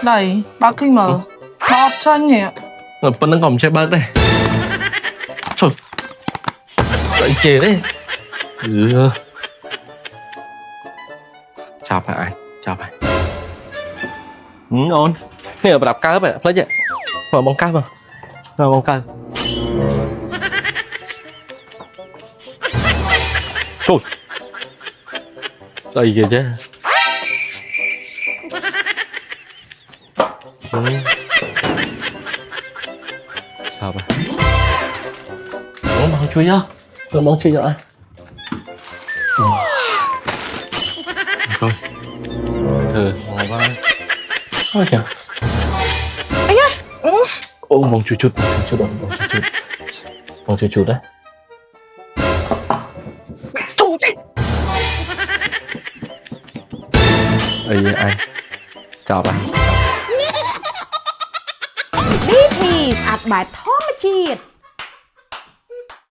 Đây, bác kinh mở. Bọt chân nhỉ? Vẫn đang còn chơi bác đây. Trời. Dậy chê đấy. Chào bạn. Chào bạn. Ổn. Nè, bà đạp cao bạn. Lấy vậy. Mở bóng cao mà. Mở bóng cao. Trời. Dậy kìa chứ. Sao vậy? Bóng chui nhá. Bóng chui nhá. Thôi. Ngồi qua. Ôi kìa. Anh ơi. Ô, bóng chui chút. Bóng chui chút đấy. Ê, anh. Chào bạn. วิธีอัดแบบธรรมชาติ